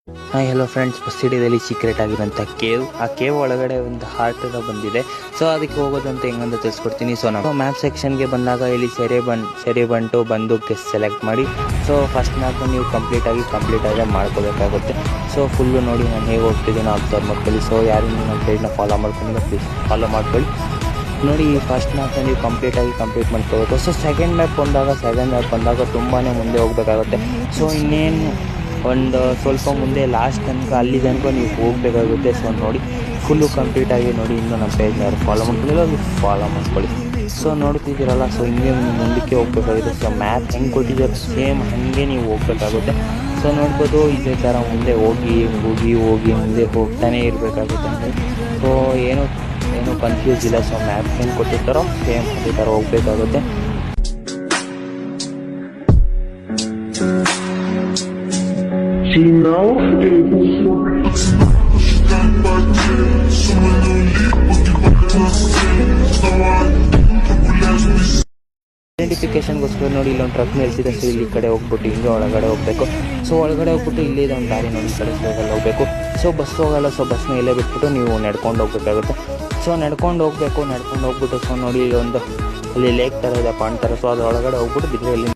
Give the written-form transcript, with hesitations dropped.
Hi hello friends, ಬಸ್ಸಿಡಿಯಲ್ಲಿ secret ಆಗಿರೋಂಥ ಆ cave ಒಳಗಡೆ ಒಂದು ಹಾರ್ಟ್ ಬಂದಿದೆ. ಸೊ ಅದಕ್ಕೆ ಹೋಗೋದಂತ ಹೆಂಗಂತ ತಿಳಿಸ್ಕೊಡ್ತೀನಿ. ಸೊ ನಾವು ಮ್ಯಾಪ್ ಸೆಕ್ಷನ್ಗೆ ಬಂದಾಗ ಇಲ್ಲಿ ಸೆರೆ ಬಂದು ಸೆಲೆಕ್ಟ್ ಮಾಡಿ. ಸೊ ಫಸ್ಟ್ ಮ್ಯಾಪ್ ನೀವು ಕಂಪ್ಲೀಟ್ ಆಗಿ ಮಾಡ್ಕೋಬೇಕಾಗುತ್ತೆ. ಸೊ ಫುಲ್ಲು ನೋಡಿ ನಾನು ಹೇಗೆ ಹೋಗ್ತಿದ್ದೀನೋ ಅಬ್ಸರ್ವ್ ಮಾಡ್ಕೊಳ್ಳಿ. ಸೊ ಯಾರು ನಮ್ಮ ಪೇಜ್ನ ಫಾಲೋ ಮಾಡ್ಕೊಂಡಿಲ್ಲ ಪ್ಲೀಸ್ ಫಾಲೋ ಮಾಡ್ಕೊಳ್ಳಿ. ನೋಡಿ ಫಸ್ಟ್ ಮ್ಯಾಪ್ನ ನೀವು ಕಂಪ್ಲೀಟ್ ಮಾಡ್ಕೋಬೇಕು. ಸೊ ಸೆಕೆಂಡ್ ಮ್ಯಾಪ್ ಬಂದಾಗ ತುಂಬಾ ಮುಂದೆ ಹೋಗಬೇಕಾಗುತ್ತೆ. ಸೊ ಇನ್ನೇನು ಒಂದು ಸ್ವಲ್ಪ ಮುಂದೆ ಲಾಸ್ಟ್ ತನಕ ಅಲ್ಲಿ ತನಕ ನೀವು ಹೋಗಬೇಕಾಗುತ್ತೆ. ಸೊ ನೋಡಿ ಫುಲ್ಲು ಕಂಪ್ಲೀಟಾಗಿ ನೋಡಿ. ಇನ್ನು ನಮ್ಮ ಪೇಜ್ನ ಯಾರು ಫಾಲೋ ಮಾಡ್ಕೊಂಡಿಲ್ಲ ಫಾಲೋ ಮಾಡ್ಕೊಳ್ಳಿ. ಸೊ ನೋಡ್ತಿದ್ದೀರಲ್ಲ, ಸೊ ಹಿಂಗೆ ಮುಂದಕ್ಕೆ ಹೋಗ್ಬೇಕಾಗುತ್ತೆ. ಸೊ ಮ್ಯಾಪ್ ಹೆಂಗೆ ಕೊಟ್ಟಿದ್ದಾರೆ ಸೇಮ್ ಹಾಗೆ ನೀವು ಹೋಗ್ಬೇಕಾಗುತ್ತೆ. ಸೊ ನೋಡ್ಬೋದು ಇದೇ ಥರ ಮುಂದೆ ಹೋಗಿ ಮುಂದೆ ಹೋಗ್ತಾನೆ ಇರಬೇಕಾಗುತ್ತೆ. ಸೊ ಏನು ಕನ್ಫ್ಯೂಸ್ ಇಲ್ಲ. ಸೊ ಮ್ಯಾಪ್ ಹೆಂಗೆ ಕೊಟ್ಟಿರ್ತಾರೋ ಸೇಮ್ ಅದೇ ಥರ ಹೋಗಬೇಕಾಗುತ್ತೆ. ಐಡೆಂಟಿಫಿಕೇಶನ್ಗೋಸ್ಕರ ನೋಡಿ ಇಲ್ಲೊಂದು ಟ್ರಕ್ ನಿಲ್ಸಿದೆ. ಸೊ ಇಲ್ಲಿ ಕಡೆ ಹೋಗ್ಬಿಟ್ಟು ಹಿಂಗೆ ಒಳಗಡೆ ಹೋಗಬೇಕು. ಸೊ ಒಳಗಡೆ ಹೋಗ್ಬಿಟ್ಟು ಇಲ್ಲಿದೆ ಒಂದು ದಾರಿ ನೋಡಿ, ಈ ಕಡೆ ಸೈಡಲ್ಲಿ ಹೋಗಬೇಕು. ಸೊ ಬಸ್ ಹೋಗಲ್ಲ. ಸೊ ಬಸ್ನ ಇಲ್ಲೇ ಬಿಟ್ಬಿಟ್ಟು ನೀವು ನಡ್ಕೊಂಡು ಹೋಗ್ಬೇಕಾಗುತ್ತೆ. ಸೊ ನಡ್ಕೊಂಡು ಹೋಗ್ಬಿಟ್ಟು ಸೊ ನೋಡಿ ಅಲ್ಲಿ ಲೇಕ್ ಥರ ಇದೆ, ಪಾಂಡ್ ಥರ. ಸೊ ಅದ್ರ ಒಳಗಡೆ ಹೋಗ್ಬಿಟ್ಟು ಬಿದ್ದರೆ ಇಲ್ಲಿ